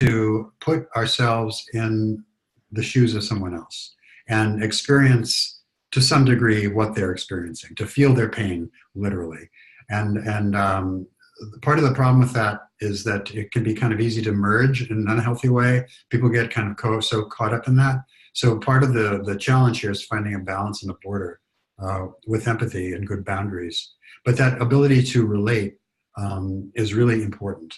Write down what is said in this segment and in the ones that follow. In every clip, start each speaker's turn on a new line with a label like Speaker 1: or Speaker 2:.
Speaker 1: to put ourselves in the shoes of someone else and experience to some degree what they're experiencing, to feel their pain literally. And part of the problem with that is that it can be kind of easy to merge in an unhealthy way. People get kind of so caught up in that. So part of the challenge here is finding a balance and a border with empathy and good boundaries. But that ability to relate is really important.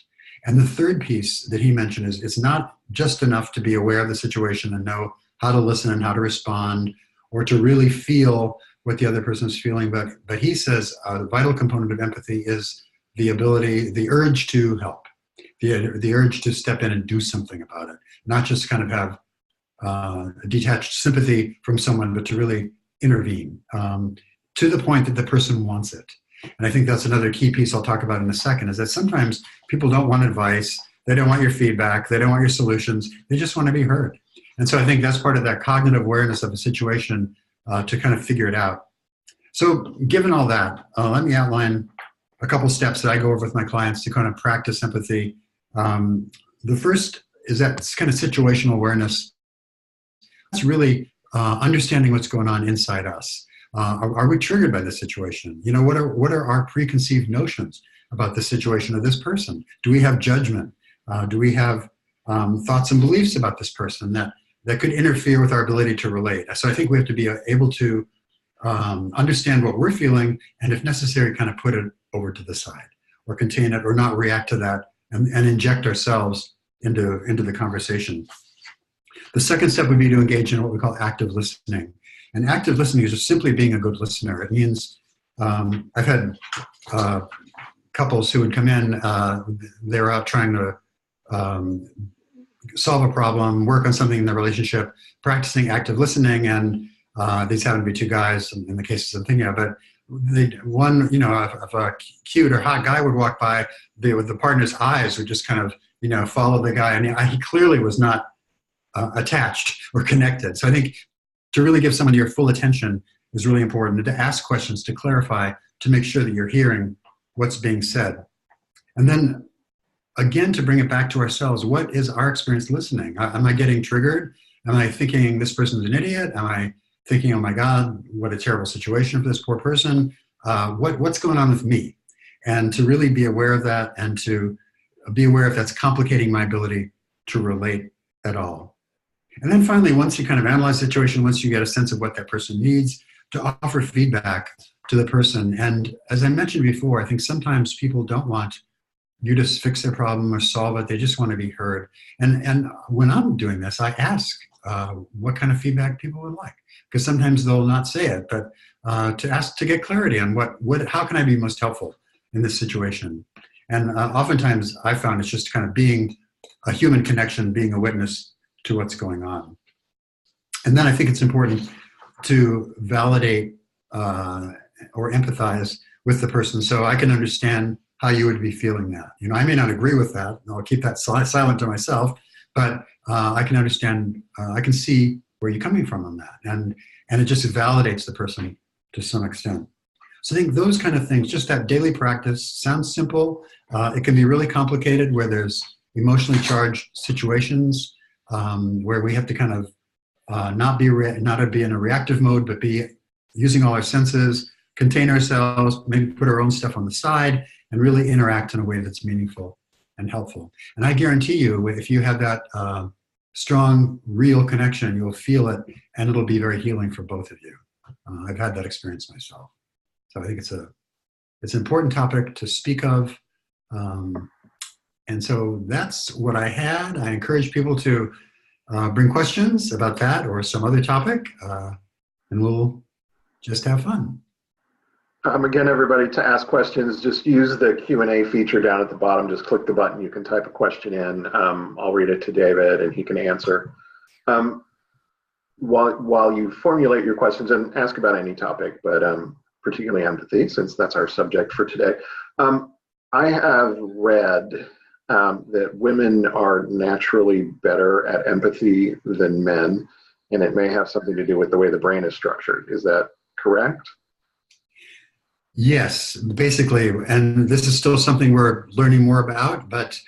Speaker 1: And the third piece that he mentioned is it's not just enough to be aware of the situation and know how to listen and how to respond, or to really feel what the other person is feeling. But he says the vital component of empathy is the ability, the urge to help, the urge to step in and do something about it, not just kind of have detached sympathy from someone, but to really intervene to the point that the person wants it. And I think that's another key piece I'll talk about in a second, is that sometimes people don't want advice, they don't want your feedback, they don't want your solutions, they just want to be heard. And so I think that's part of that cognitive awareness of a situation to kind of figure it out. So given all that, let me outline a couple steps that I go over with my clients to kind of practice empathy. The first is that it's kind of situational awareness. It's really understanding what's going on inside us. Are we triggered by the situation? You know, what are our preconceived notions about the situation of this person? Do we have judgment? Do we have thoughts and beliefs about this person that could interfere with our ability to relate? So I think we have to be able to understand what we're feeling, and if necessary, kind of put it over to the side or contain it or not react to that and inject ourselves into the conversation. The second step would be to engage in what we call active listening. And active listening is just simply being a good listener. It means I've had couples who would come in, they're out trying to solve a problem, work on something in their relationship, practicing active listening, and these happen to be two guys in the cases I'm thinking of, but one, you know, if a cute or hot guy would walk by, the partner's eyes would just kind of, you know, follow the guy, and he clearly was not attached or connected. So I think to really give someone your full attention is really important, and to ask questions, to clarify, to make sure that you're hearing what's being said. And then again, to bring it back to ourselves, what is our experience listening? Am I getting triggered? Am I thinking this person's an idiot? Am I thinking, oh my God, what a terrible situation for this poor person? What's going on with me? And to really be aware of that, and to be aware if that's complicating my ability to relate at all. And then finally, once you kind of analyze the situation, once you get a sense of what that person needs, to offer feedback to the person. And as I mentioned before, I think sometimes people don't want you to fix their problem or solve it. They just want to be heard. And when I'm doing this, I ask what kind of feedback people would like, because sometimes they'll not say it, but to ask to get clarity on how can I be most helpful in this situation. And oftentimes I found it's just kind of being a human connection, being a witness to what's going on. And then I think it's important to validate or empathize with the person, so I can understand how you would be feeling that. You know, I may not agree with that, and I'll keep that silent to myself, but I can understand, I can see where you're coming from on that. And it just validates the person to some extent. So I think those kind of things, just that daily practice, sounds simple. It can be really complicated where there's emotionally charged situations where we have to kind of not be in a reactive mode, but be using all our senses, contain ourselves, maybe put our own stuff on the side, and really interact in a way that's meaningful and helpful. And I guarantee you, if you have that strong, real connection, you'll feel it, and it'll be very healing for both of you. I've had that experience myself. So I think it's an important topic to speak of. And so that's what I had. I encourage people to bring questions about that or some other topic, and we'll just have fun.
Speaker 2: Again, everybody, to ask questions, just use the Q&A feature down at the bottom. Just click the button. You can type a question in. I'll read it to David, and he can answer. While you formulate your questions, and ask about any topic, but particularly empathy, since that's our subject for today. I have read that women are naturally better at empathy than men, and it may have something to do with the way the brain is structured. Is that correct?
Speaker 1: Yes, basically, and this is still something we're learning more about, but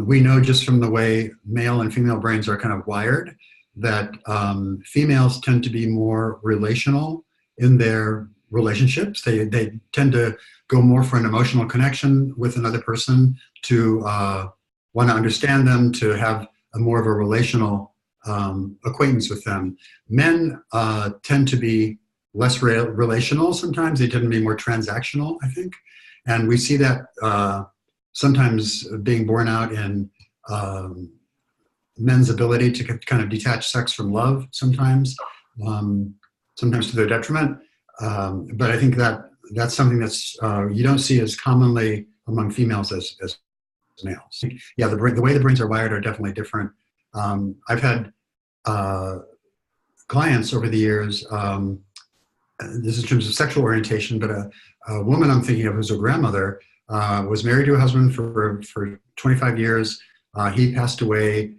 Speaker 1: We know just from the way male and female brains are kind of wired that females tend to be more relational in their relationships. They tend to go more for an emotional connection with another person, to want to understand them, to have a more of a relational acquaintance with them. Men tend to be less relational sometimes. They tend to be more transactional, I think. And we see that sometimes being borne out in men's ability to kind of detach sex from love sometimes, sometimes to their detriment. But I think that that's something that's you don't see as commonly among females as males. Yeah, the way the brains are wired are definitely different. I've had clients over the years, this is in terms of sexual orientation, but a woman I'm thinking of who's a grandmother was married to a husband for 25 years. He passed away.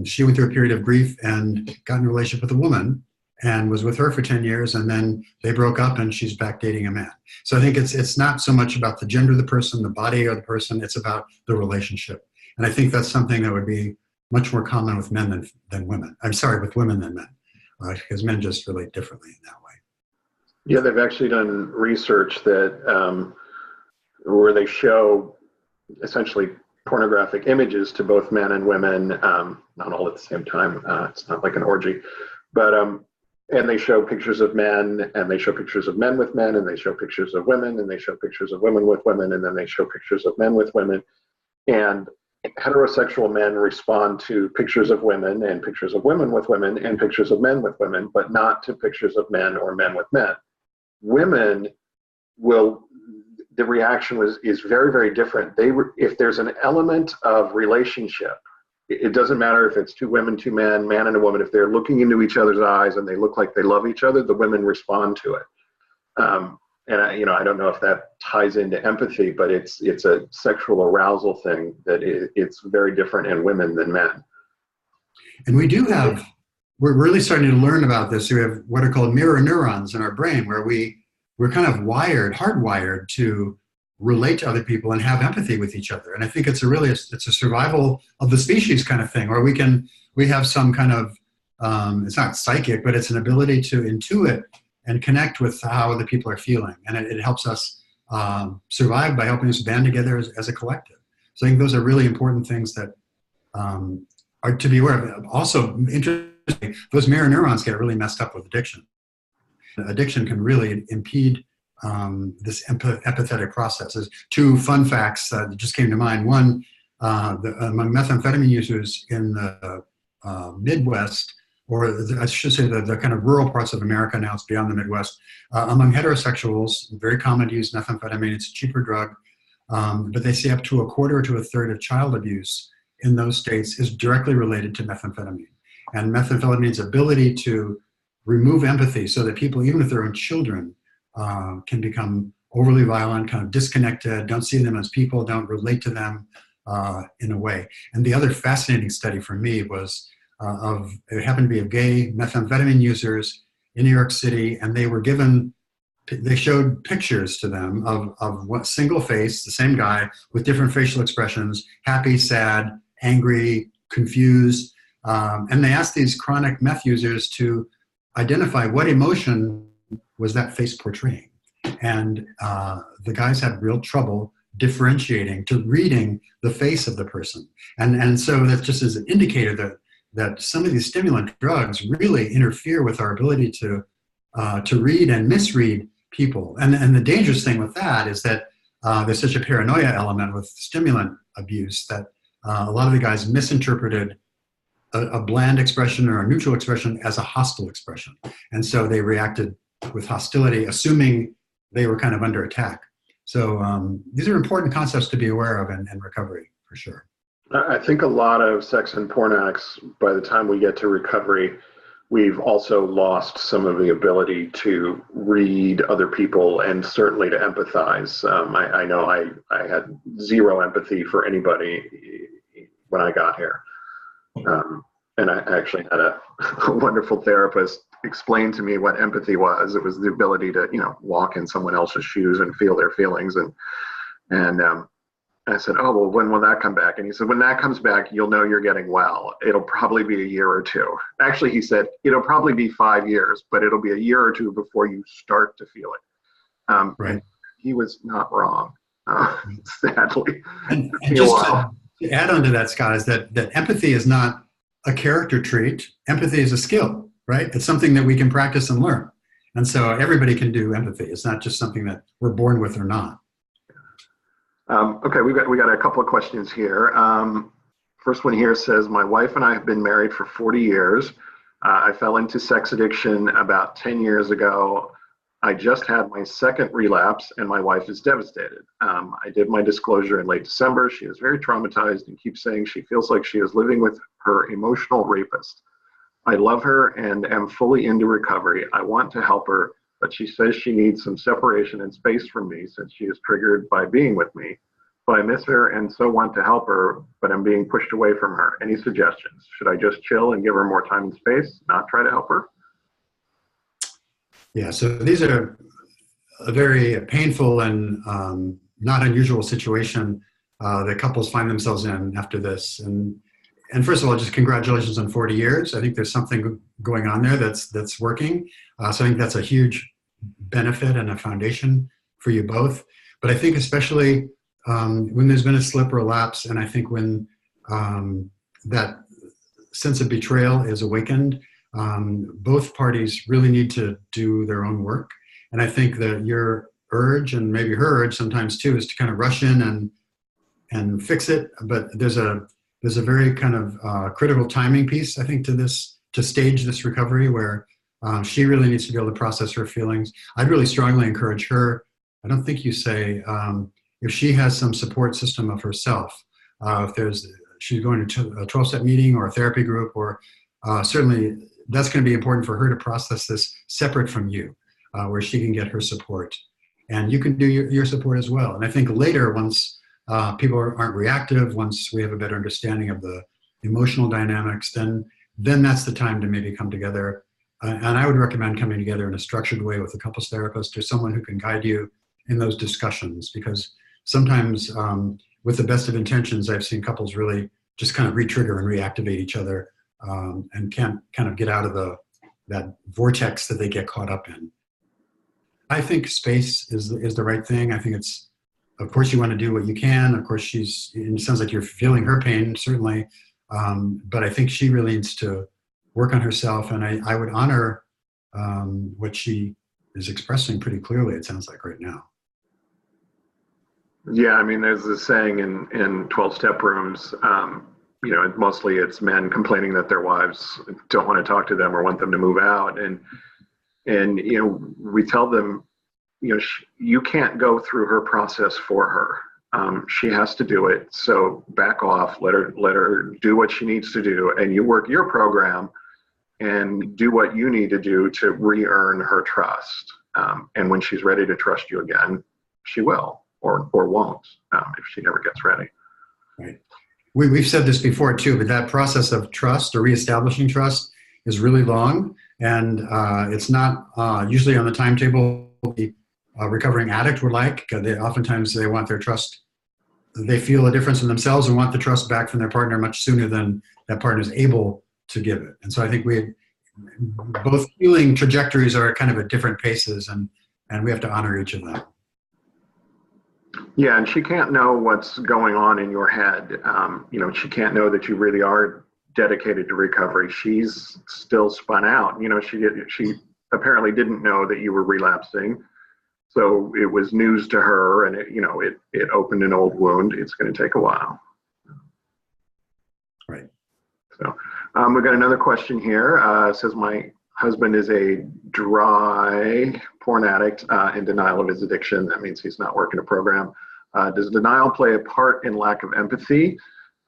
Speaker 1: She went through a period of grief and got in a relationship with a woman and was with her for 10 years, and then they broke up and she's back dating a man. So I think it's not so much about the gender of the person, the body of the person, it's about the relationship. And I think that's something that would be much more common with men than women. I'm sorry, with women than men, because men just relate differently in that way.
Speaker 2: Yeah, they've actually done research that where they show essentially pornographic images to both men and women, not all at the same time. It's not like an orgy, but and they show pictures of men, and they show pictures of men with men, and they show pictures of women, and they show pictures of women with women, and then they show pictures of men with women. And heterosexual men respond to pictures of women and pictures of women with women and pictures of men with women, but not to pictures of men or men with men. Women will, the reaction is very, very different. If there's an element of relationship, it doesn't matter if it's two women, two men, man and a woman, if they're looking into each other's eyes and they look like they love each other, the women respond to it. And I don't know if that ties into empathy, but it's a sexual arousal thing that it's very different in women than men.
Speaker 1: And we're really starting to learn about this. We have what are called mirror neurons in our brain, where we're kind of hardwired to relate to other people and have empathy with each other. And I think it's a survival of the species kind of thing, where we have some kind of, it's not psychic, but it's an ability to intuit and connect with how other people are feeling. And it helps us survive by helping us band together as a collective. So I think those are really important things that are to be aware of. Also, interesting, those mirror neurons get really messed up with addiction. Addiction can really impede this empathetic process. There's two fun facts that just came to mind. One, among methamphetamine users in the Midwest, or I should say the kind of rural parts of America, now it's beyond the Midwest, among heterosexuals, very common to use methamphetamine. It's a cheaper drug, but they say up to a quarter to a third of child abuse in those states is directly related to methamphetamine. And methamphetamine's ability to remove empathy so that people, even if their own children, can become overly violent, kind of disconnected, don't see them as people, don't relate to them in a way. And the other fascinating study for me was it happened to be of gay methamphetamine users in New York City, and they showed pictures to them of one single face, the same guy, with different facial expressions, happy, sad, angry, confused. And they asked these chronic meth users to identify what emotion was that face portraying. And the guys had real trouble differentiating, to reading the face of the person. And so that just is an indicator that some of these stimulant drugs really interfere with our ability to read and misread people. And the dangerous thing with that is that there's such a paranoia element with stimulant abuse that a lot of the guys misinterpreted a bland expression or a neutral expression as a hostile expression. And so they reacted with hostility, assuming they were kind of under attack. So these are important concepts to be aware of in recovery, for sure.
Speaker 2: I think a lot of sex and porn addicts, by the time we get to recovery, we've also lost some of the ability to read other people and certainly to empathize. I know I had zero empathy for anybody when I got here. And I actually had a wonderful therapist explain to me what empathy was. It was the ability to, walk in someone else's shoes and feel their feelings. And I said, oh, well, when will that come back? And he said, when that comes back, you'll know you're getting well. It'll probably be a year or two. Actually, he said, it'll probably be 5 years, but it'll be a year or two before you start to feel it.
Speaker 1: Right.
Speaker 2: And he was not wrong, sadly.
Speaker 1: And just to add on to that, Scott, is that empathy is not a character trait. Empathy is a skill, right? It's something that we can practice and learn. And so everybody can do empathy. It's not just something that we're born with or not.
Speaker 2: Okay, we got a couple of questions here. First one here says, my wife and I have been married for 40 years. I fell into sex addiction about 10 years ago. I just had my second relapse and my wife is devastated. I did my disclosure in late December. She is very traumatized and keeps saying she feels like she is living with her emotional rapist. I love her and am fully into recovery. I want to help her, but she says she needs some separation and space from me since she is triggered by being with me. But I miss her and so want to help her, but I'm being pushed away from her. Any suggestions? Should I just chill and give her more time and space, not try to help her?
Speaker 1: Yeah, so these are a very painful and not unusual situation that couples find themselves in after this. And first of all, just congratulations on 40 years. I think there's something going on there that's working. So I think that's a huge benefit and a foundation for you both. But I think especially when there's been a slip or a lapse, and I think when that sense of betrayal is awakened, both parties really need to do their own work. And I think that your urge, and maybe her urge sometimes too, is to kind of rush in and fix it. But there's a very kind of critical timing piece, I think, to stage this recovery where she really needs to be able to process her feelings. I'd really strongly encourage her. I don't think you say, if she has some support system of herself, if she's going to a 12-step meeting or a therapy group, or certainly that's going to be important for her to process this separate from you, where she can get her support. And you can do your support as well. And I think later, once people aren't reactive, once we have a better understanding of the emotional dynamics, then that's the time to maybe come together. And I would recommend coming together in a structured way with a couples therapist or someone who can guide you in those discussions, because sometimes with the best of intentions, I've seen couples really just kind of re-trigger and reactivate each other and can't kind of get out of that vortex that they get caught up in. I think space is the right thing. I think it's, of course, you want to do what you can. Of course, it sounds like you're feeling her pain, certainly. But I think she really needs to work on herself. And I would honor what she is expressing pretty clearly, it sounds like right now.
Speaker 2: Yeah, I mean, there's this saying in 12-step rooms, mostly it's men complaining that their wives don't want to talk to them or want them to move out. And we tell them, you can't go through her process for her. She has to do it. So back off, let her do what she needs to do. And you work your program and do what you need to do to re-earn her trust. And when she's ready to trust you again, she will. Or won't, if she never gets ready.
Speaker 1: Right. We've said this before too, but that process of trust or reestablishing trust is really long, and it's not usually on the timetable the recovering addict would like. Oftentimes they want their trust. They feel a difference in themselves and want the trust back from their partner much sooner than that partner is able to give it. And so I think both healing trajectories are kind of at different paces, and we have to honor each of them.
Speaker 2: Yeah, and she can't know what's going on in your head. She can't know that you really are dedicated to recovery. She's still spun out. She apparently didn't know that you were relapsing, so it was news to her, and it opened an old wound. It's going to take a while.
Speaker 1: Right.
Speaker 2: So we've got another question here. It says, my husband is a dry porn addict in denial of his addiction. That means he's not working a program. Does denial play a part in lack of empathy,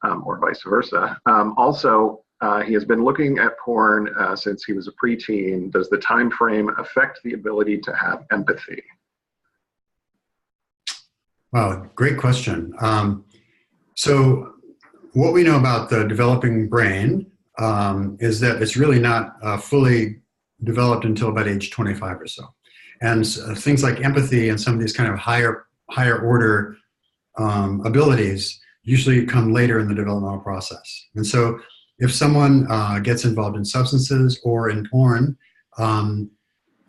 Speaker 2: or vice versa? Also, he has been looking at porn since he was a preteen. Does the time frame affect the ability to have empathy?
Speaker 1: Wow, great question. So what we know about the developing brain is that it's really not fully developed until about age 25 or so. And things like empathy and some of these kind of higher order abilities usually come later in the developmental process. And so if someone gets involved in substances or in porn,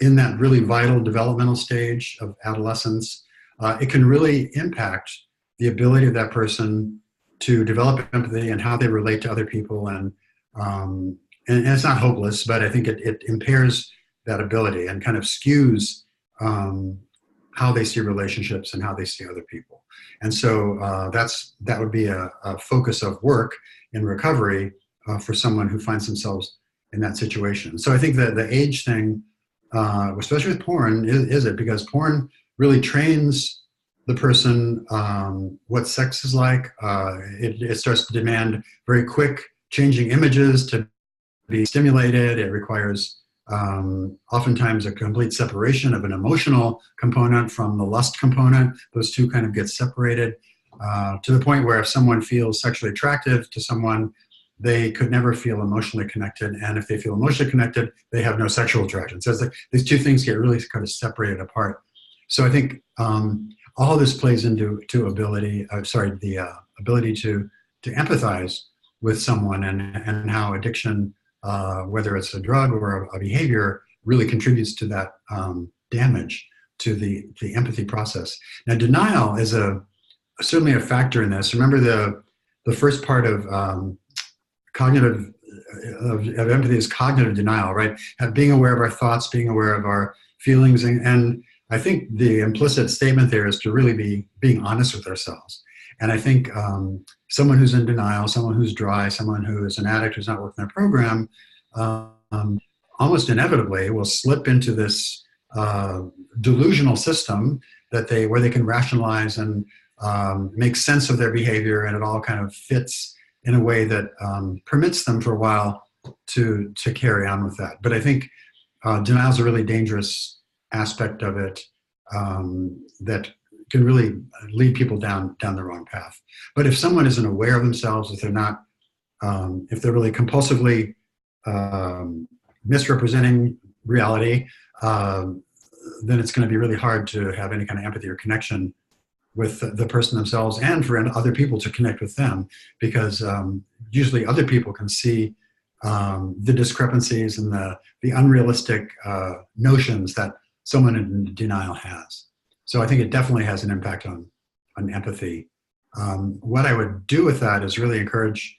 Speaker 1: in that really vital developmental stage of adolescence, it can really impact the ability of that person to develop empathy and how they relate to other people. And it's not hopeless, but I think it impairs that ability and kind of skews how they see relationships and how they see other people. And so that would be a focus of work in recovery for someone who finds themselves in that situation. So I think that the age thing, especially with porn, is it, because porn really trains the person what sex is like. It starts to demand very quick changing images to be stimulated. It requires oftentimes a complete separation of an emotional component from the lust component. Those two kind of get separated to the point where if someone feels sexually attractive to someone, they could never feel emotionally connected. And if they feel emotionally connected, they have no sexual attraction. So it's like these two things get really kind of separated apart. So I think all this plays into ability, the ability to empathize with someone and how addiction, whether it's a drug or a behavior, really contributes to that damage to the empathy process. Now, denial is certainly a factor in this. Remember the first part of cognitive of empathy is cognitive denial, right? Being aware of our thoughts, being aware of our feelings, and I think the implicit statement there is to really be being honest with ourselves. And I think someone who's in denial, someone who's dry, someone who is an addict who's not working their program, almost inevitably will slip into this delusional system where they can rationalize and make sense of their behavior, and it all kind of fits in a way that permits them for a while to carry on with that. But I think denial is a really dangerous aspect of it that can really lead people down the wrong path. But if someone isn't aware of themselves, if they're not, if they're really compulsively misrepresenting reality, then it's going to be really hard to have any kind of empathy or connection with the person themselves, and for other people to connect with them, because usually other people can see the discrepancies and the unrealistic notions that someone in denial has. So I think it definitely has an impact on empathy. What I would do with that is really encourage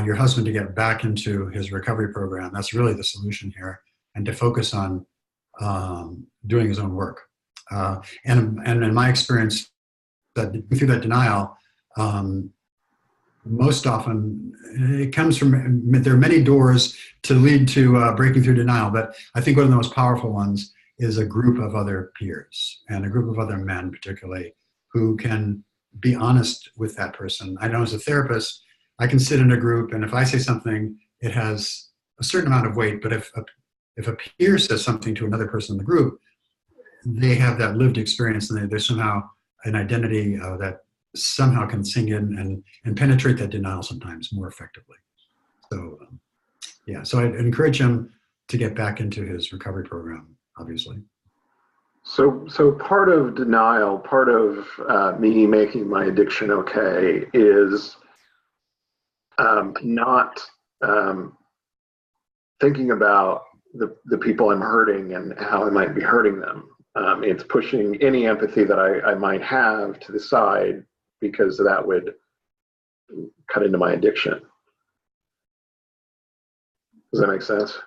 Speaker 1: your husband to get back into his recovery program. That's really the solution here, and to focus on doing his own work. And in my experience, that through that denial, most often it comes from, there are many doors to lead to breaking through denial, but I think one of the most powerful ones is a group of other peers and a group of other men particularly who can be honest with that person. I know as a therapist, I can sit in a group, and if I say something, it has a certain amount of weight, but if a peer says something to another person in the group, they have that lived experience, and there's somehow an identity that somehow can sink in and penetrate that denial sometimes more effectively. So, so I'd encourage him to get back into his recovery program, obviously.
Speaker 2: So part of denial, part of me making my addiction okay is not thinking about the people I'm hurting and how I might be hurting them. It's pushing any empathy that I might have to the side, because that would cut into my addiction. Does that make sense?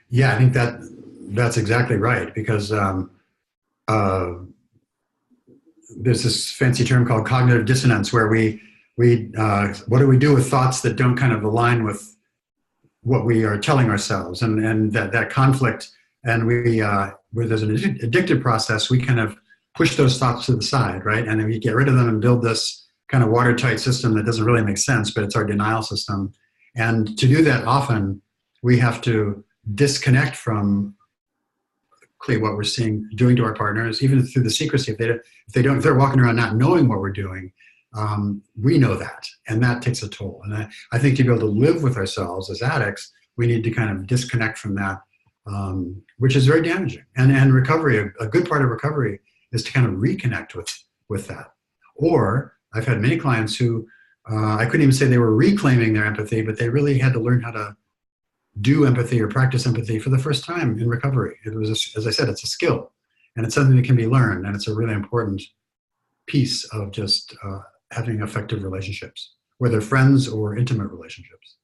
Speaker 1: Yeah, I think that's exactly right, because there's this fancy term called cognitive dissonance, where we what do we do with thoughts that don't kind of align with what we are telling ourselves, and that conflict, and where there's an addictive process, we kind of push those thoughts to the side, right? And then we get rid of them and build this kind of watertight system that doesn't really make sense, but it's our denial system. And to do that often, we have to disconnect from what we're doing to our partners, even through the secrecy. If they're walking around not knowing what we're doing, we know that, and that takes a toll. And I think to be able to live with ourselves as addicts, we need to kind of disconnect from that, which is very damaging. And recovery, a good part of recovery is to kind of reconnect with that, Or I've had many clients who I couldn't even say they were reclaiming their empathy, but they really had to learn how to do empathy or practice empathy for the first time in recovery. It was, as I said, it's a skill, and it's something that can be learned, and it's a really important piece of just having effective relationships, whether friends or intimate relationships.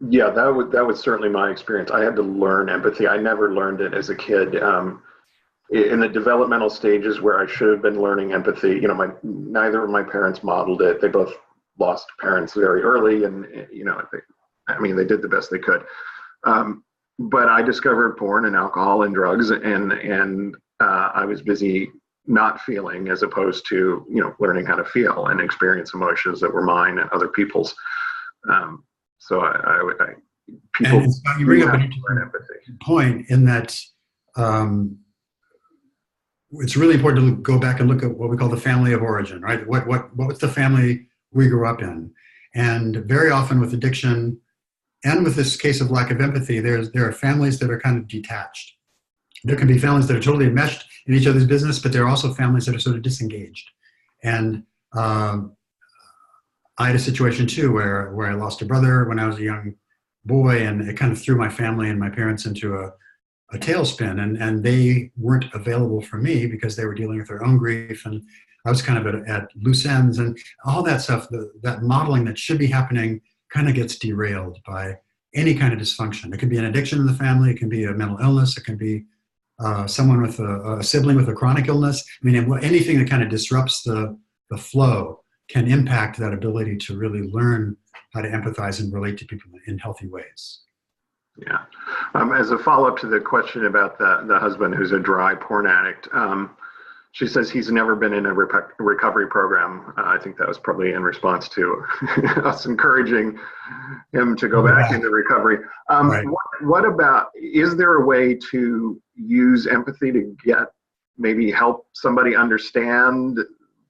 Speaker 2: Yeah, that was certainly my experience. I had to learn empathy. I never learned it as a kid. In the developmental stages where I should have been learning empathy, neither of my parents modeled it. They both lost parents very early, and they did the best they could. But I discovered porn and alcohol and drugs, and I was busy not feeling, as opposed to learning how to feel and experience emotions that were mine and other people's. So people
Speaker 1: and so you bring up an interesting point in that it's really important to go back and look at what we call the family of origin, right? What's the family we grew up in? And very often with addiction and with this case of lack of empathy, there are families that are kind of detached. There can be families that are totally enmeshed in each other's business, but there are also families that are sort of disengaged. And I had a situation too where I lost a brother when I was a young boy, and it kind of threw my family and my parents into a tailspin, and they weren't available for me because they were dealing with their own grief, and I was kind of at loose ends, and all that stuff, that modeling that should be happening kind of gets derailed by any kind of dysfunction. It could be an addiction in the family, it can be a mental illness, it can be someone with a sibling with a chronic illness. I mean, anything that kind of disrupts the flow can impact that ability to really learn how to empathize and relate to people in healthy ways.
Speaker 2: Yeah. As a follow-up to the question about the husband who's a dry porn addict, she says he's never been in a recovery program. I think that was probably in response to us encouraging him to go back into recovery.
Speaker 1: Right.
Speaker 2: What about, is there a way to use empathy to maybe help somebody understand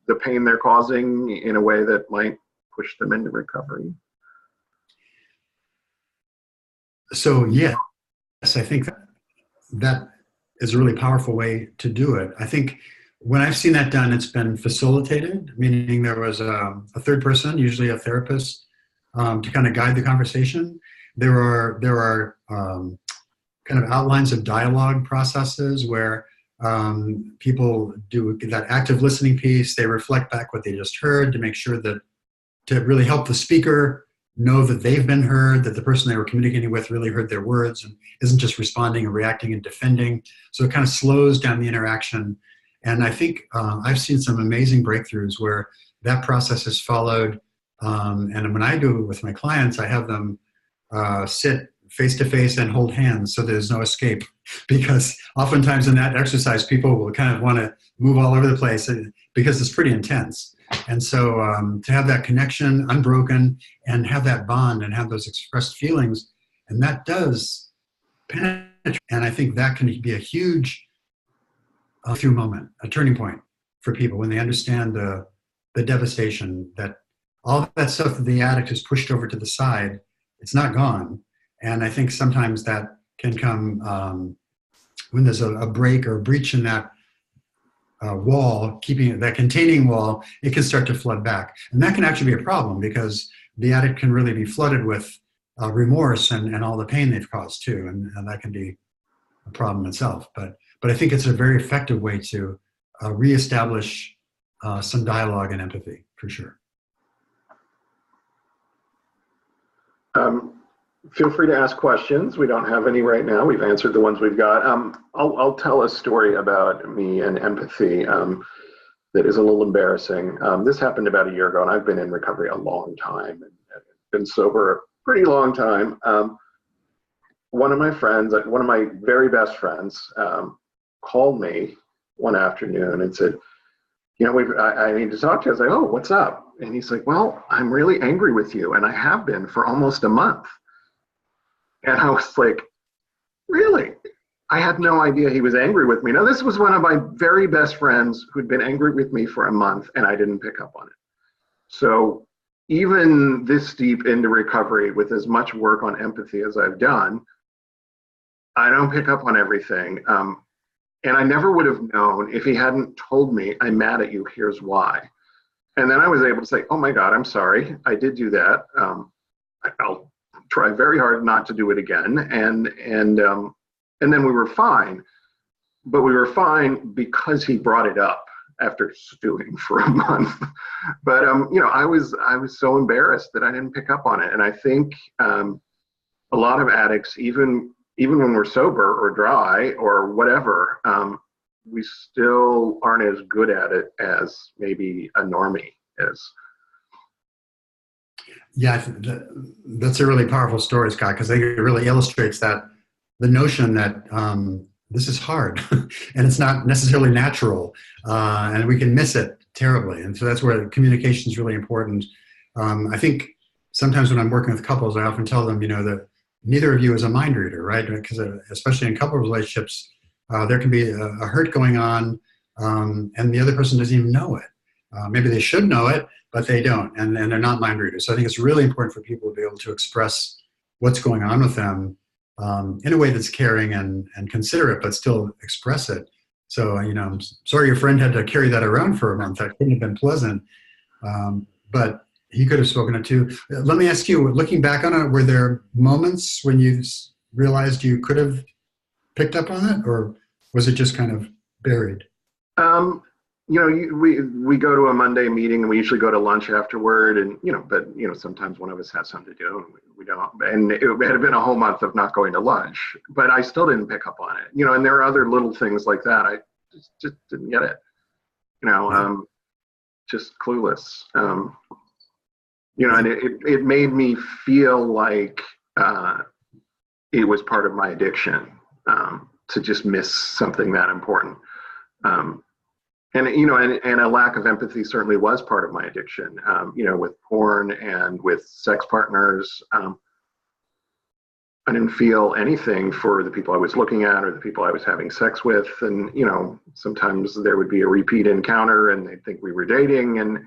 Speaker 2: the pain they're causing in a way that might push them into recovery?
Speaker 1: So yes, I think that is a really powerful way to do it. I think when I've seen that done, it's been facilitated, meaning there was a third person, usually a therapist, to kind of guide the conversation. There are kind of outlines of dialogue processes where people do that active listening piece. They reflect back what they just heard to make sure that, to really help the speaker know that they've been heard, that the person they were communicating with really heard their words and isn't just responding and reacting and defending. So it kind of slows down the interaction. And I think I've seen some amazing breakthroughs where that process is followed. And when I do it with my clients, I have them sit face to face and hold hands so there's no escape. Because oftentimes in that exercise, people will kind of want to move all over the place because it's pretty intense. And so to have that connection unbroken and have that bond and have those expressed feelings, and that does penetrate. And I think that can be a huge through moment, a turning point for people when they understand the devastation, that all that stuff that the addict has pushed over to the side, it's not gone. And I think sometimes that can come when there's a break or a breach in that wall, keeping that containing wall, it can start to flood back. And that can actually be a problem because the addict can really be flooded with remorse and all the pain they've caused too. And that can be a problem itself. But I think it's a very effective way to reestablish some dialogue and empathy, for sure.
Speaker 2: Feel free to ask questions. We don't have any right now. We've answered the ones we've got. I'll tell a story about me and empathy that is a little embarrassing. This happened about a year ago, and I've been in recovery a long time and been sober a pretty long time. One of my friends, one of my very best friends, called me one afternoon and said, I need to talk to you. I was like, oh, what's up? And he's like, well, I'm really angry with you, and I have been for almost a month. And I was like, really? I had no idea he was angry with me. Now, this was one of my very best friends who'd been angry with me for a month, and I didn't pick up on it. So even this deep into recovery, with as much work on empathy as I've done, I don't pick up on everything. And I never would have known if he hadn't told me, I'm mad at you, here's why. And then I was able to say, oh my God, I'm sorry. I did do that. I'll try very hard not to do it again. And then we were fine. But we were fine because he brought it up after stewing for a month. But I was so embarrassed that I didn't pick up on it. And I think a lot of addicts, even when we're sober or dry or whatever, we still aren't as good at it as maybe a normie is.
Speaker 1: Yeah, that's a really powerful story, Scott, because I think it really illustrates that the notion that this is hard and it's not necessarily natural, and we can miss it terribly. And so that's where communication is really important. I think sometimes when I'm working with couples, I often tell them, that neither of you is a mind reader, right? Because especially in couple relationships, there can be a hurt going on, and the other person doesn't even know it. Maybe they should know it, but they don't, and they're not mind readers. So I think it's really important for people to be able to express what's going on with them in a way that's caring and considerate, but still express it. So, I'm sorry your friend had to carry that around for a month. That couldn't have been pleasant, but he could have spoken it too. Let me ask you, looking back on it, were there moments when you realized you could have picked up on it, or was it just kind of buried?
Speaker 2: We go to a Monday meeting and we usually go to lunch afterward, and but sometimes one of us has something to do and we don't. And it had been a whole month of not going to lunch, but I still didn't pick up on it. And there are other little things like that. I just didn't get it. Just clueless. And it made me feel like it was part of my addiction to just miss something that important. And a lack of empathy certainly was part of my addiction. With porn and with sex partners, I didn't feel anything for the people I was looking at or the people I was having sex with. And, sometimes there would be a repeat encounter and they'd think we were dating. And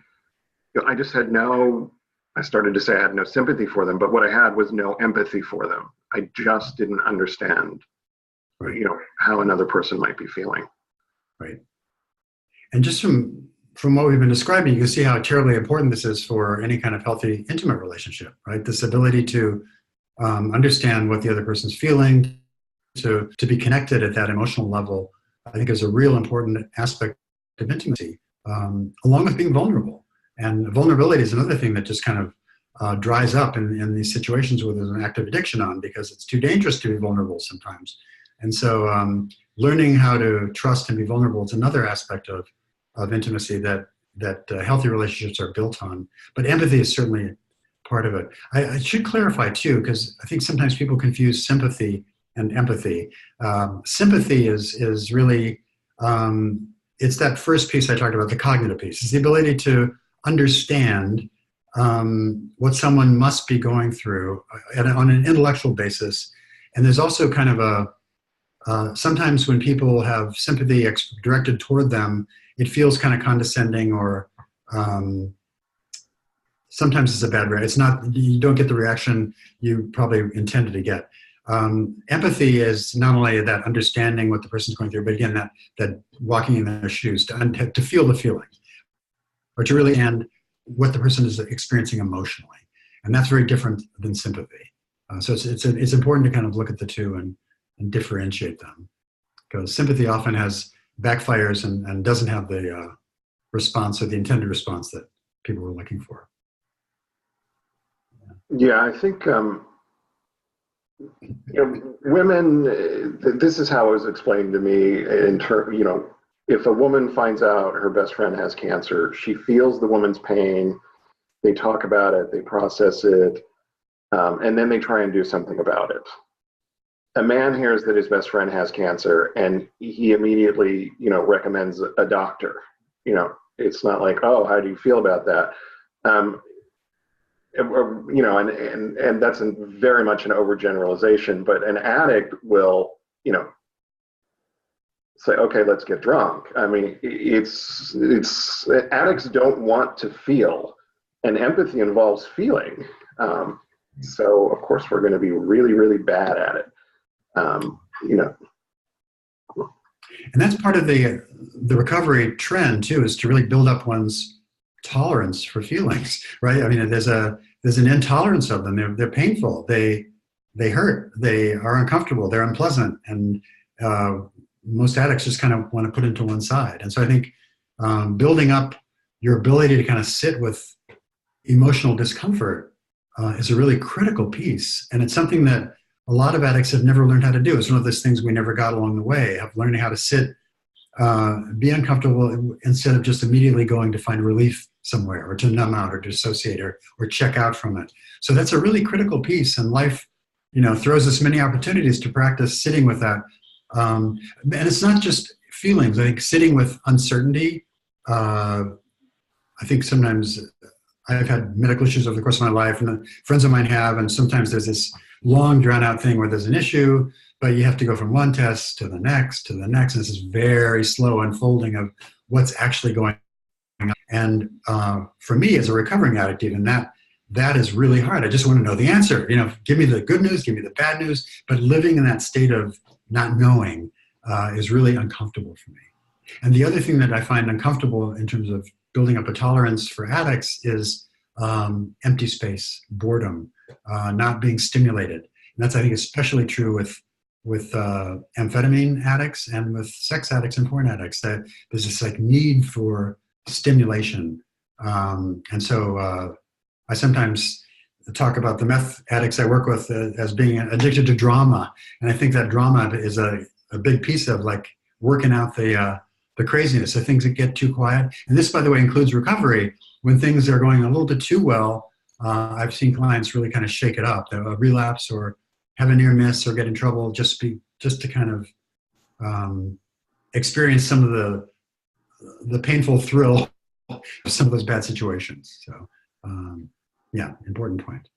Speaker 2: I just had I started to say I had no sympathy for them, but what I had was no empathy for them. I just didn't understand,
Speaker 1: Right.
Speaker 2: How another person might be feeling.
Speaker 1: Right. And just from what we've been describing, you can see how terribly important this is for any kind of healthy, intimate relationship, right? This ability to understand what the other person's feeling, to be connected at that emotional level, I think is a real important aspect of intimacy, along with being vulnerable. And vulnerability is another thing that just kind of dries up in these situations where there's an active addiction on, because it's too dangerous to be vulnerable sometimes. And so learning how to trust and be vulnerable is another aspect of intimacy that healthy relationships are built on. But empathy is certainly part of it. I should clarify too, because I think sometimes people confuse sympathy and empathy. Sympathy is really, it's that first piece I talked about, the cognitive piece. It's the ability to understand what someone must be going through on an intellectual basis. And there's also kind of sometimes when people have sympathy directed toward them, it feels kind of condescending, or sometimes it's a bad reaction. It's not, you don't get the reaction you probably intended to get. Empathy is not only that understanding what the person's going through, but again, that walking in their shoes, to feel the feeling, or to really understand what the person is experiencing emotionally. And that's very different than sympathy. So it's important to kind of look at the two and differentiate them, because sympathy often backfires and doesn't have the response or the intended response that people were looking for.
Speaker 2: Yeah, I think women. This is how it was explained to me. If a woman finds out her best friend has cancer, she feels the woman's pain. They talk about it, they process it, and then they try and do something about it. A man hears that his best friend has cancer, and he immediately, recommends a doctor. It's not like, oh, how do you feel about that? And that's very much an overgeneralization. But an addict will, say, okay, let's get drunk. I mean, it's addicts don't want to feel, and empathy involves feeling. So of course we're going to be really, really bad at it.
Speaker 1: And that's part of the recovery trend too, is to really build up one's tolerance for feelings, right? I mean, there's an intolerance of them. They're painful. They hurt. They are uncomfortable. They're unpleasant, and most addicts just kind of want to put into one side. And so I think building up your ability to kind of sit with emotional discomfort is a really critical piece, and it's something that a lot of addicts have never learned how to do. It's one of those things we never got along the way of learning how to sit, be uncomfortable instead of just immediately going to find relief somewhere or to numb out or dissociate or check out from it. So that's a really critical piece, and life, throws us many opportunities to practice sitting with that. And it's not just feelings. I think sitting with uncertainty. I think sometimes I've had medical issues over the course of my life, and friends of mine have, and sometimes there's this long drawn out thing where there's an issue, but you have to go from one test to the next to the next. And this is very slow unfolding of what's actually going on. And for me as a recovering addict, even that is really hard. I just want to know the answer. Give me the good news, give me the bad news. But living in that state of not knowing is really uncomfortable for me. And the other thing that I find uncomfortable in terms of building up a tolerance for addicts is empty space, boredom, not being stimulated. And that's, I think, especially true with amphetamine addicts and with sex addicts and porn addicts, that there's this need for stimulation. And so I sometimes talk about the meth addicts I work with as being addicted to drama. And I think that drama is a big piece of working out the craziness, the things that get too quiet. And this, by the way, includes recovery. When things are going a little bit too well, I've seen clients really kind of shake it up, relapse or have a near miss or get in trouble just to kind of experience some of the painful thrill of some of those bad situations. So yeah, important point.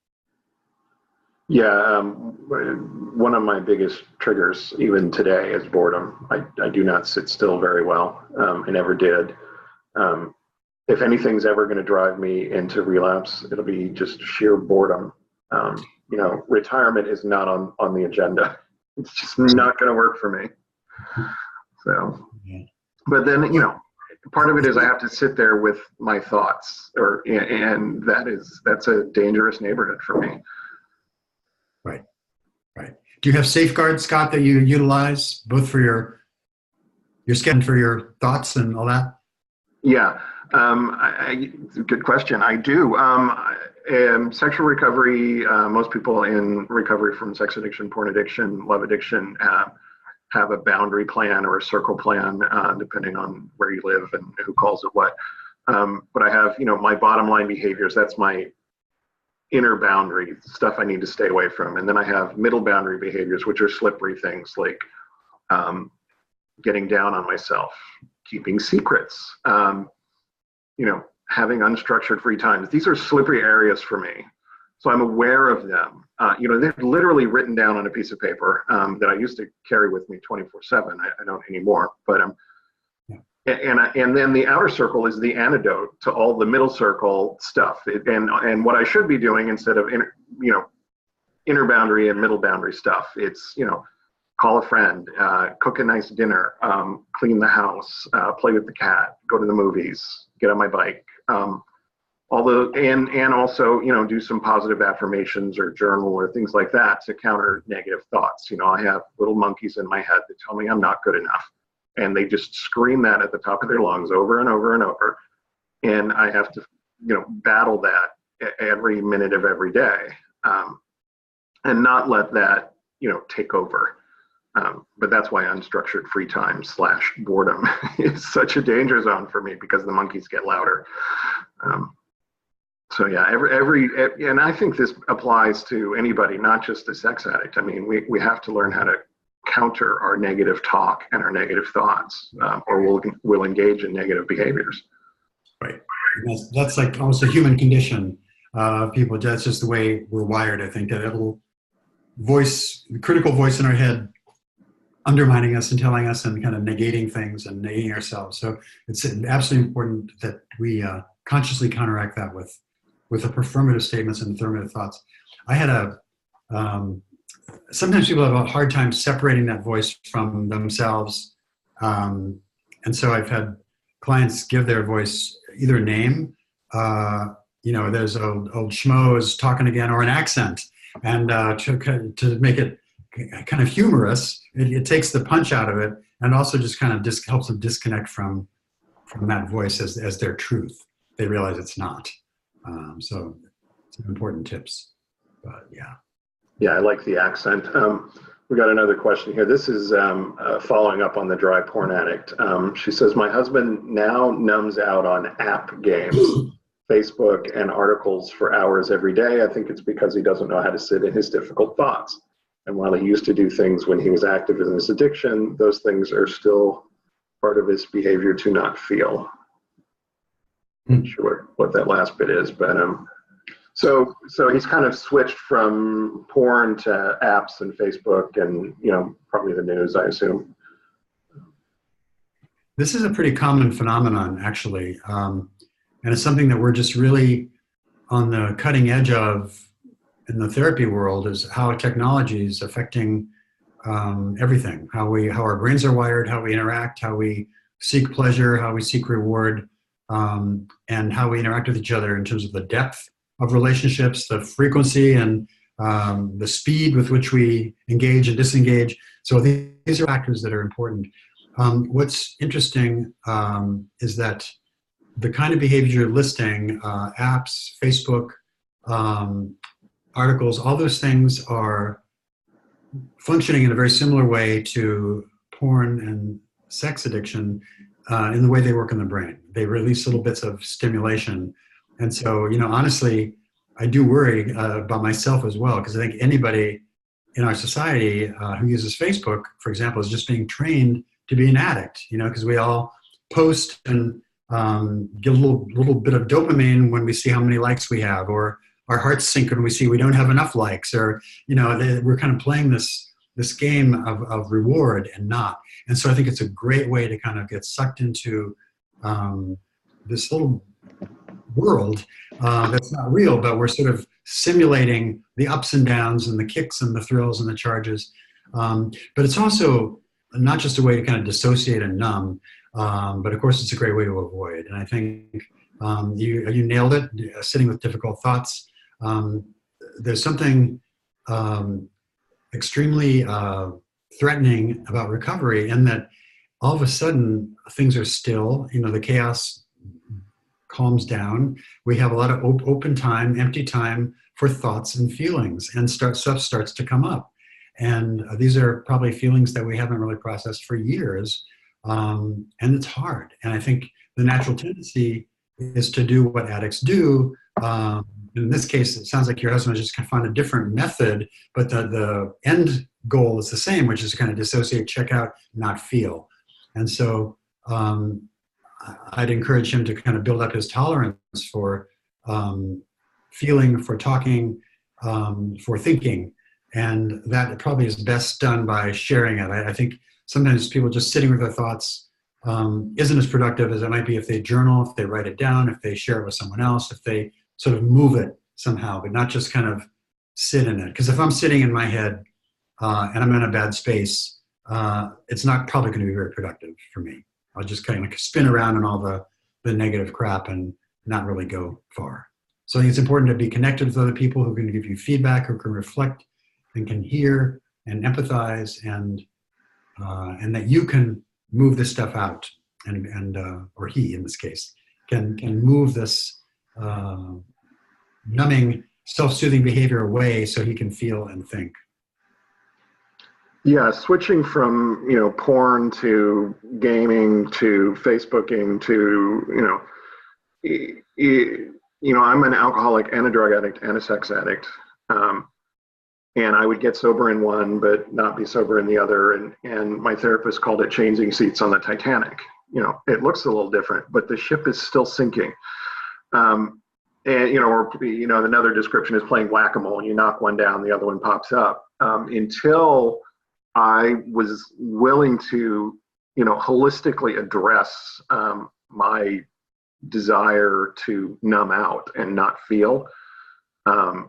Speaker 2: Yeah, one of my biggest triggers even today is boredom. I do not sit still very well. I never did. If anything's ever going to drive me into relapse, it'll be just sheer boredom. Retirement is not on the agenda. It's just not going to work for me. So, but then, part of it is I have to sit there with my thoughts, and that's a dangerous neighborhood for me.
Speaker 1: Right. Do you have safeguards, Scott, that you utilize both for your schedule and for your thoughts and all that?
Speaker 2: Yeah, good question. I do. Sexual recovery, most people in recovery from sex addiction, porn addiction, love addiction have a boundary plan or a circle plan, depending on where you live and who calls it what. But I have, my bottom line behaviors. That's my inner boundary, stuff I need to stay away from. And then I have middle boundary behaviors, which are slippery things like getting down on myself, keeping secrets, having unstructured free times. These are slippery areas for me. So I'm aware of them. They're literally written down on a piece of paper that I used to carry with me 24/7. I don't anymore, but and then the outer circle is the antidote to all the middle circle stuff. And what I should be doing instead of inner boundary and middle boundary stuff, it's call a friend, cook a nice dinner, clean the house, play with the cat, go to the movies, get on my bike. And also, do some positive affirmations or journal or things like that to counter negative thoughts. I have little monkeys in my head that tell me I'm not good enough. And they just scream that at the top of their lungs over and over and over. And I have to, battle that every minute of every day, and not let that, take over. But that's why unstructured free time / boredom is such a danger zone for me, because the monkeys get louder. So yeah, and I think this applies to anybody, not just the sex addict. I mean, we have to learn how to counter our negative talk and our negative thoughts, or we'll engage in negative behaviors.
Speaker 1: Right. That's like almost a human condition. People, that's just the way we're wired. I think that little critical voice in our head undermining us and telling us and kind of negating things and negating ourselves. So it's absolutely important that we consciously counteract that with affirmative statements and affirmative thoughts. I had sometimes people have a hard time separating that voice from themselves. And so I've had clients give their voice either a name there's old schmoes talking again, or an accent, and to make it kind of humorous, it takes the punch out of it, and also just kind of helps them disconnect from that voice as their truth. They realize it's not. So some important tips. But yeah.
Speaker 2: Yeah, I like the accent. We got another question here. This is following up on the dry porn addict. She says, my husband now numbs out on app games, Facebook, and articles for hours every day. I think it's because he doesn't know how to sit in his difficult thoughts. And while he used to do things when he was active in his addiction, those things are still part of his behavior to not feel. Not sure what that last bit is, but so he's kind of switched from porn to apps and Facebook and, probably the news, I assume.
Speaker 1: This is a pretty common phenomenon, actually. And it's something that we're just really on the cutting edge of in the therapy world, is how technology is affecting everything, how our brains are wired, how we interact, how we seek pleasure, how we seek reward, and how we interact with each other in terms of the depth of relationships, the frequency, and the speed with which we engage and disengage. So these are factors that are important. What's interesting is that the kind of behavior you're listing, apps, Facebook, articles, all those things are functioning in a very similar way to porn and sex addiction in the way they work in the brain. They release little bits of stimulation. And so, honestly, I do worry about myself as well, because I think anybody in our society who uses Facebook, for example, is just being trained to be an addict, because we all post and get a little bit of dopamine when we see how many likes we have, or our hearts sink when we see we don't have enough likes, or, we're kind of playing this game of reward and not. And so I think it's a great way to kind of get sucked into this little world that's not real, but we're sort of simulating the ups and downs and the kicks and the thrills and the charges. But it's also not just a way to kind of dissociate and numb, but of course it's a great way to avoid. And I think you nailed it, sitting with difficult thoughts. There's something extremely threatening about recovery, in that all of a sudden things are still, the chaos calms down. We have a lot of open time, empty time for thoughts and feelings, and stuff starts to come up. And these are probably feelings that we haven't really processed for years. And it's hard. And I think the natural tendency is to do what addicts do. In this case, it sounds like your husband just kind of found a different method, but the end goal is the same, which is to kind of dissociate, check out, not feel. And so I'd encourage him to kind of build up his tolerance for feeling, for talking, for thinking. And that probably is best done by sharing it. I think sometimes people just sitting with their thoughts isn't as productive as it might be if they journal, if they write it down, if they share it with someone else, if they sort of move it somehow, but not just kind of sit in it. Because if I'm sitting in my head and I'm in a bad space, it's not probably going to be very productive for me. I'll just kind of spin around in all the negative crap and not really go far. So I think it's important to be connected with other people who can give you feedback, who can reflect and can hear and empathize, and that you can move this stuff out, and or he in this case can move this numbing, self-soothing behavior away so he can feel and think.
Speaker 2: Yeah, switching from porn to gaming to Facebooking to I'm an alcoholic and a drug addict and a sex addict, and I would get sober in one but not be sober in the other. And my therapist called it changing seats on the Titanic. It looks a little different, but the ship is still sinking. And another description is playing whack-a-mole, and you knock one down, the other one pops up. Until I was willing to, holistically address my desire to numb out and not feel. I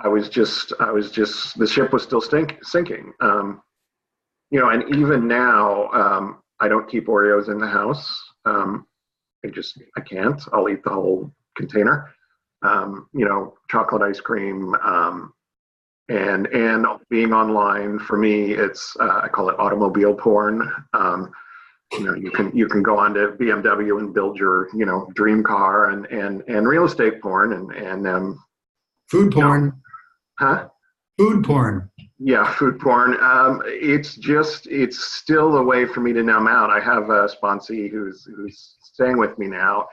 Speaker 2: was just, the ship was still sinking. And even now, I don't keep Oreos in the house. I can't. I'll eat the whole container. Chocolate ice cream, and being online for me, it's I call it automobile porn. You can go on to BMW and build your dream car, and real estate porn and
Speaker 1: food porn.
Speaker 2: Huh?
Speaker 1: Food porn.
Speaker 2: Yeah, food porn. It's still a way for me to numb out. I have a sponsee who's staying with me now,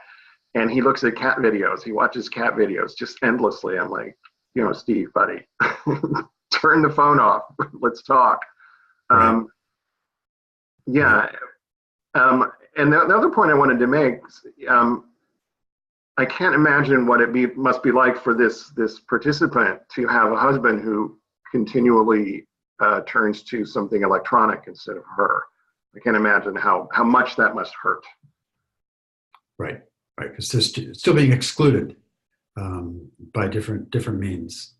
Speaker 2: and he looks at cat videos. He watches cat videos just endlessly. I'm like, Steve, buddy, turn the phone off. Let's talk.
Speaker 1: Right.
Speaker 2: Yeah. And the other point I wanted to make, I can't imagine what must be like for this participant to have a husband who continually turns to something electronic instead of her. I can't imagine how much that must hurt.
Speaker 1: Right, because they're still being excluded by different means.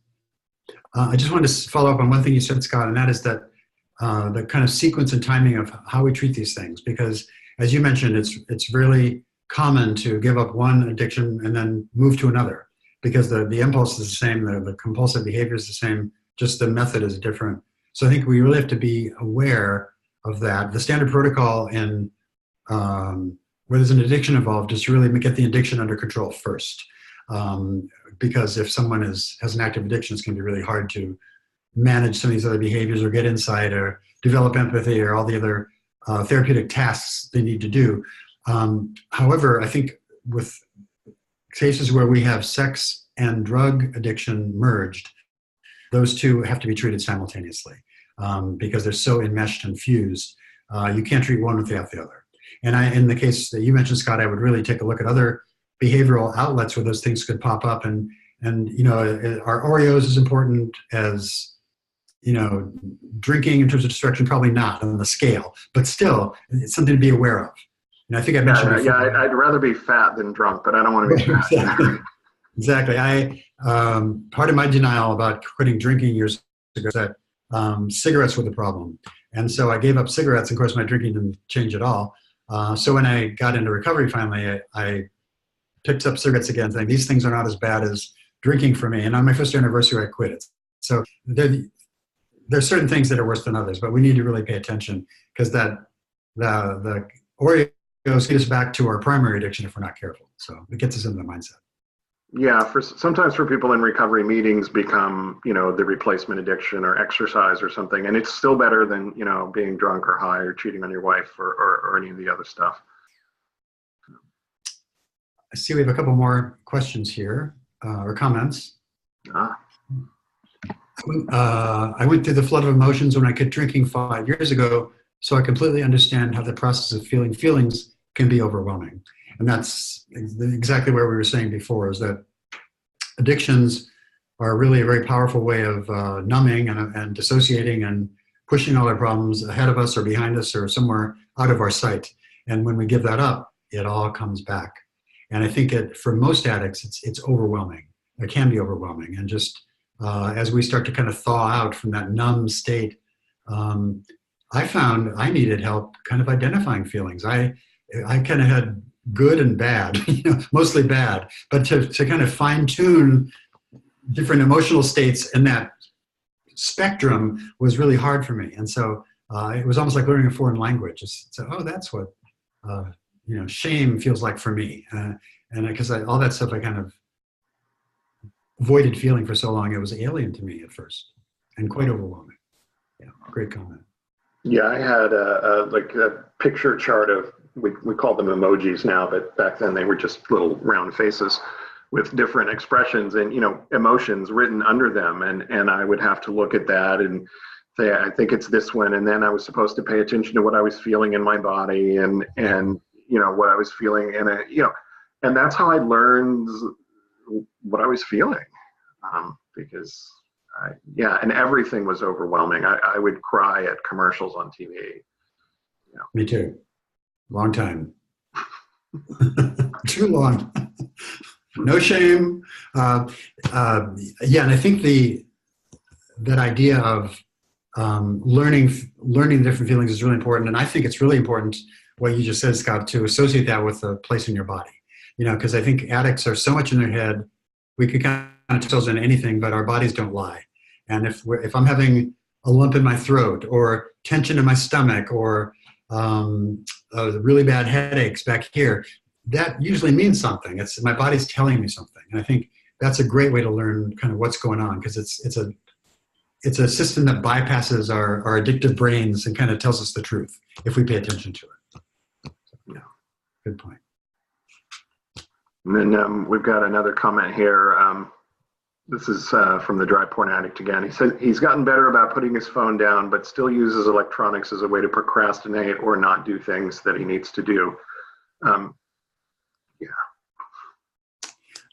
Speaker 1: I just wanted to follow up on one thing you said, Scott, and that is that the kind of sequence and timing of how we treat these things, because as you mentioned, it's really common to give up one addiction and then move to another, because the impulse is the same, the compulsive behavior is the same, just the method is different. So I think we really have to be aware of that. The standard protocol in where there's an addiction involved is to really get the addiction under control first, because if someone has an active addiction, it's going to be really hard to manage some of these other behaviors or get insight or develop empathy or all the other therapeutic tasks they need to do. However, I think with cases where we have sex and drug addiction merged, those two have to be treated simultaneously because they're so enmeshed and fused. You can't treat one without the other. And in the case that you mentioned, Scott, I would really take a look at other behavioral outlets where those things could pop up. And our Oreos is important as, drinking in terms of destruction, probably not on the scale, but still it's something to be aware of. And I think I mentioned before.
Speaker 2: Yeah, I'd rather be fat than drunk, but I don't want to be fat.
Speaker 1: Exactly. Part of my denial about quitting drinking years ago is that cigarettes were the problem. And so I gave up cigarettes, and of course my drinking didn't change at all. So when I got into recovery finally, I picked up cigarettes again, saying these things are not as bad as drinking for me. And on my first anniversary, I quit it. So there's certain things that are worse than others, but we need to really pay attention, because the Oreos get us back to our primary addiction if we're not careful. So it gets us into the mindset.
Speaker 2: Yeah, sometimes for people in recovery, meetings become, the replacement addiction or exercise or something, and it's still better than, being drunk or high or cheating on your wife or any of the other stuff.
Speaker 1: I see we have a couple more questions here or comments. I went through the flood of emotions when I quit drinking 5 years ago, so I completely understand how the process of feeling feelings can be overwhelming. And that's exactly where we were saying before, is that addictions are really a very powerful way of numbing and dissociating and pushing all our problems ahead of us or behind us or somewhere out of our sight. And when we give that up, it all comes back. And I think for most addicts, it's overwhelming. It can be overwhelming. And just as we start to kind of thaw out from that numb state, I found I needed help kind of identifying feelings. I kind of had good and bad, mostly bad, but to kind of fine tune different emotional states in that spectrum was really hard for me. And so it was almost like learning a foreign language. So, that's what, shame feels like for me. And because all that stuff I kind of avoided feeling for so long, it was alien to me at first and quite overwhelming. Yeah, great comment.
Speaker 2: Yeah, I had a picture chart of, we call them emojis now, but back then they were just little round faces with different expressions and, emotions written under them. And I would have to look at that and say, I think it's this one. And then I was supposed to pay attention to what I was feeling in my body and what I was feeling and that's how I learned what I was feeling. Because and everything was overwhelming. I would cry at commercials on TV.
Speaker 1: Me too. Long time. Too long. No shame. And I think that idea of learning different feelings is really important. And I think it's really important what you just said, Scott, to associate that with a place in your body. Because I think addicts are so much in their head, we could kind of tell them anything, but our bodies don't lie. And if I'm having a lump in my throat or tension in my stomach or really bad headaches back here, that usually means something. It's my body's telling me something. And I think that's a great way to learn kind of what's going on, because it's a system that bypasses our addictive brains and kind of tells us the truth if we pay attention to it. Yeah, good point.
Speaker 2: And then we've got another comment here. This is from the dry porn addict again. He said he's gotten better about putting his phone down, but still uses electronics as a way to procrastinate or not do things that he needs to do. Yeah.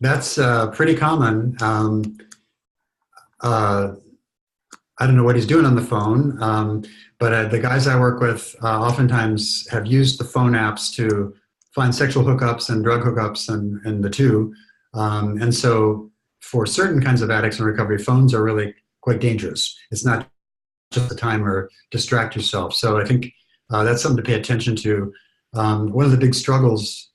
Speaker 1: That's pretty common. I don't know what he's doing on the phone, but the guys I work with oftentimes have used the phone apps to find sexual hookups and drug hookups and the two. And so for certain kinds of addicts in recovery, phones are really quite dangerous. It's not just a timer, distract yourself. So I think that's something to pay attention to. One of the big struggles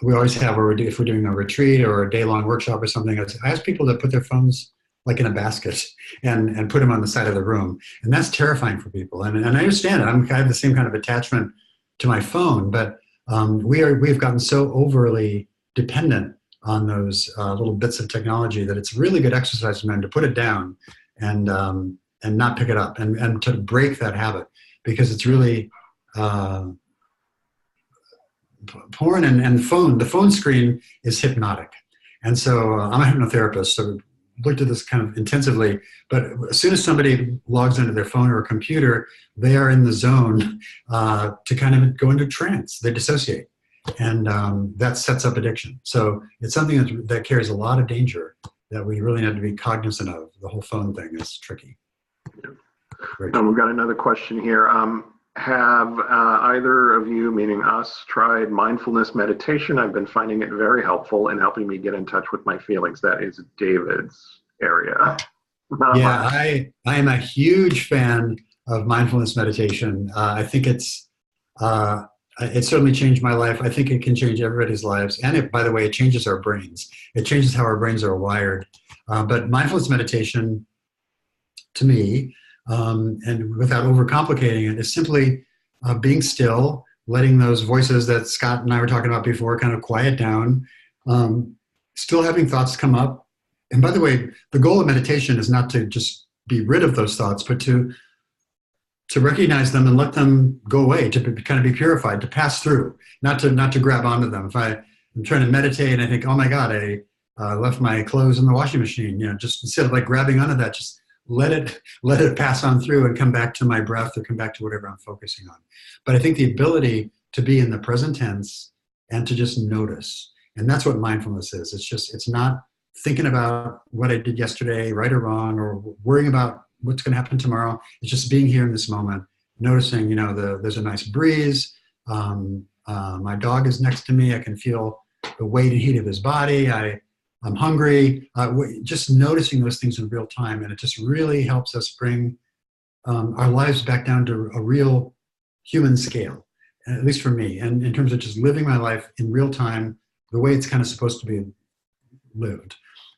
Speaker 1: we always have, if we're doing a retreat or a day-long workshop or something, is I ask people to put their phones like in a basket and put them on the side of the room. And that's terrifying for people. And I understand it. I have the same kind of attachment to my phone, but we've gotten so overly dependent on those little bits of technology that it's really good exercise for men to put it down and not pick it up and to break that habit, because it's really porn and the phone screen is hypnotic. And so I'm a hypnotherapist, so looked at this kind of intensively, but as soon as somebody logs into their phone or a computer, they are in the zone to kind of go into trance. They dissociate, and that sets up addiction. So it's something that carries a lot of danger that we really need to be cognizant of. The whole phone thing is tricky.
Speaker 2: We've got another question here. Have either of you, meaning us, tried mindfulness meditation? I've been finding it very helpful in helping me get in touch with my feelings. That is David's area.
Speaker 1: Yeah, I am a huge fan of mindfulness meditation. I think it certainly changed my life. I think it can change everybody's lives. And by the way, it changes our brains. It changes how our brains are wired. But mindfulness meditation, to me, and without overcomplicating it, is simply being still, letting those voices that Scott and I were talking about before kind of quiet down, still having thoughts come up. And by the way, the goal of meditation is not to just be rid of those thoughts, but to recognize them and let them go away, to kind of be purified, to pass through, not to grab onto them. If I'm trying to meditate and I think, oh my God, I left my clothes in the washing machine, just instead of like grabbing onto that, just let it pass on through and come back to my breath or come back to whatever I'm focusing on. But I think the ability to be in the present tense and to just notice, and that's what mindfulness is. It's not thinking about what I did yesterday, right or wrong, or worrying about what's going to happen tomorrow. It's just being here in this moment, noticing, there's a nice breeze. My dog is next to me. I can feel the weight and heat of his body. I'm hungry. Just noticing those things in real time, and it just really helps us bring our lives back down to a real human scale, at least for me, and in terms of just living my life in real time, the way it's kind of supposed to be lived.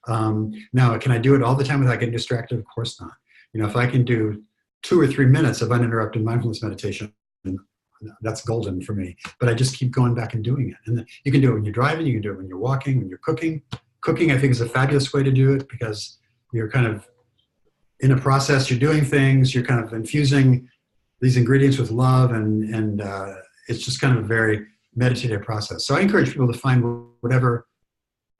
Speaker 1: Now, can I do it all the time without getting distracted? Of course not. If I can do 2 or 3 minutes of uninterrupted mindfulness meditation, that's golden for me. But I just keep going back and doing it. And you can do it when you're driving, you can do it when you're walking, when you're cooking. Cooking, I think, is a fabulous way to do it, because you're kind of in a process, you're doing things, you're kind of infusing these ingredients with love, and it's just kind of a very meditative process. So I encourage people to find whatever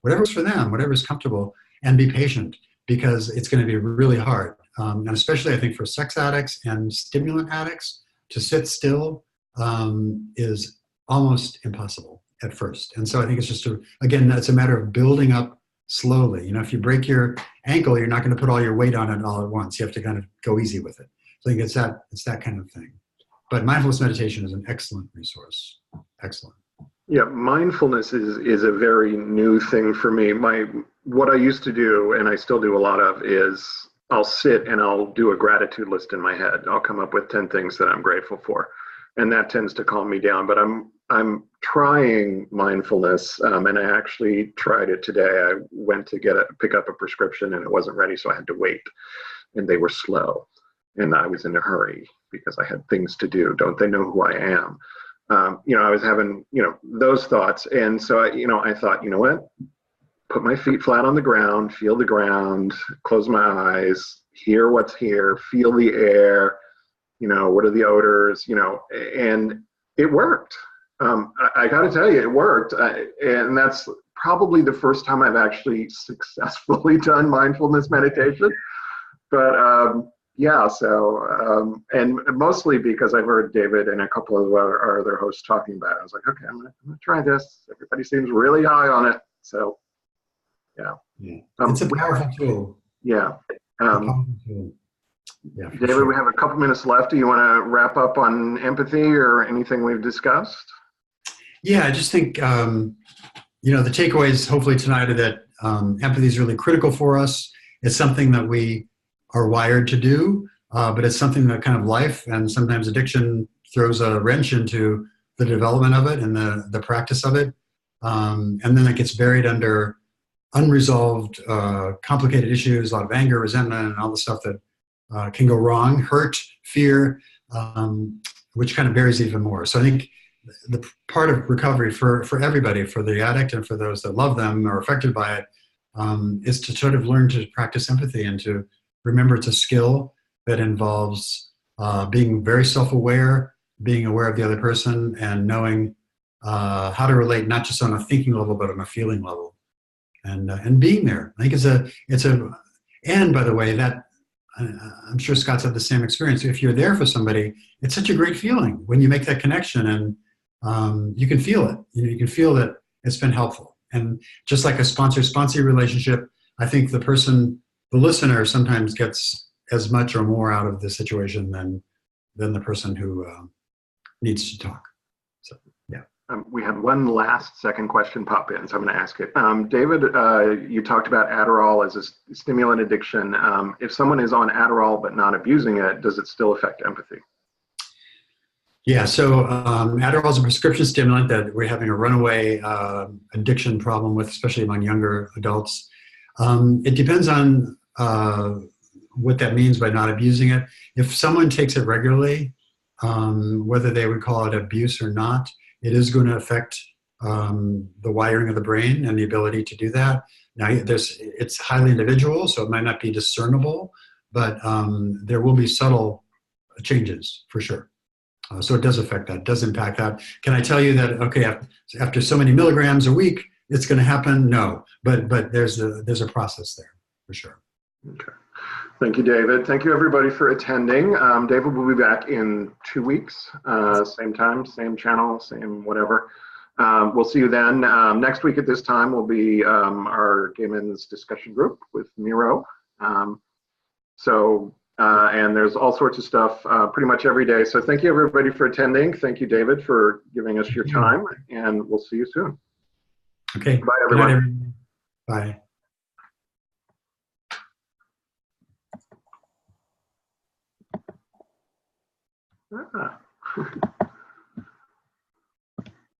Speaker 1: is for them, whatever is comfortable, and be patient, because it's going to be really hard. And especially, I think, for sex addicts and stimulant addicts, to sit still is almost impossible at first. And so I think it's just again, it's a matter of building up slowly. If you break your ankle, you're not going to put all your weight on it all at once. You have to kind of go easy with it. So I think it's that kind of thing. But mindfulness meditation is an excellent resource. Excellent.
Speaker 2: Yeah, mindfulness is a very new thing for me. What I used to do, and I still do a lot of, is I'll sit and I'll do a gratitude list in my head. I'll come up with 10 things that I'm grateful for. and that tends to calm me down. But I'm trying mindfulness, and I actually tried it today. I went to pick up a prescription, and it wasn't ready, so I had to wait, and they were slow, and I was in a hurry because I had things to do. Don't they know who I am? I was having those thoughts, and so I thought, you know what? Put my feet flat on the ground, feel the ground, close my eyes, hear what's here, feel the air. What are the odors? And it worked. I got to tell you, it worked. And that's probably the first time I've actually successfully done mindfulness meditation. But yeah, so, and mostly because I've heard David and a couple of our other hosts talking about it. I was like, okay, I'm gonna try this. Everybody seems really high on it. So, yeah.
Speaker 1: It's a powerful tool.
Speaker 2: Yeah.
Speaker 1: A powerful tool. Yeah,
Speaker 2: David,
Speaker 1: sure.
Speaker 2: we have a couple minutes left. Do you want to wrap up on empathy or anything we've discussed?
Speaker 1: Yeah, I just think, the takeaways hopefully tonight are that empathy is really critical for us. It's something that we are wired to do, but it's something that kind of life and sometimes addiction throws a wrench into the development of it and the practice of it. And then it gets buried under unresolved, complicated issues, a lot of anger, resentment, and all the stuff that can go wrong, hurt, fear, which kind of buries even more. So I think the part of recovery for everybody, for the addict and for those that love them or are affected by it, is to sort of learn to practice empathy and to remember it's a skill that involves being very self-aware, being aware of the other person, and knowing how to relate, not just on a thinking level, but on a feeling level, and being there. I think and by the way, that I'm sure Scott's had the same experience. If you're there for somebody, it's such a great feeling when you make that connection, and you can feel it. You can feel that it's been helpful. And just like a sponsor-sponsee relationship, I think the listener sometimes gets as much or more out of the situation than the person who needs to talk. So, yeah.
Speaker 2: We had one last second question pop in, so I'm going to ask it. David, you talked about Adderall as a stimulant addiction. If someone is on Adderall but not abusing it, does it still affect empathy?
Speaker 1: Yeah, so Adderall is a prescription stimulant that we're having a runaway addiction problem with, especially among younger adults. It depends on what that means by not abusing it. If someone takes it regularly, whether they would call it abuse or not, it is going to affect the wiring of the brain and the ability to do that. Now, it's highly individual, so it might not be discernible, but there will be subtle changes for sure. So it does affect that, does impact that. Can I tell you that, okay, after so many milligrams a week, it's going to happen? No, but there's a process there for sure.
Speaker 2: Okay. Thank you, David. Thank you, everybody, for attending. David will be back in 2 weeks, same time, same channel, same whatever. We'll see you then. Next week at this time will be our Gay Men's discussion group with Miro. And there's all sorts of stuff pretty much every day. So thank you, everybody, for attending. Thank you, David, for giving us your time, and we'll see you soon.
Speaker 1: Okay.
Speaker 2: Bye, everyone.
Speaker 1: Good night, everyone. Bye.
Speaker 2: Ah.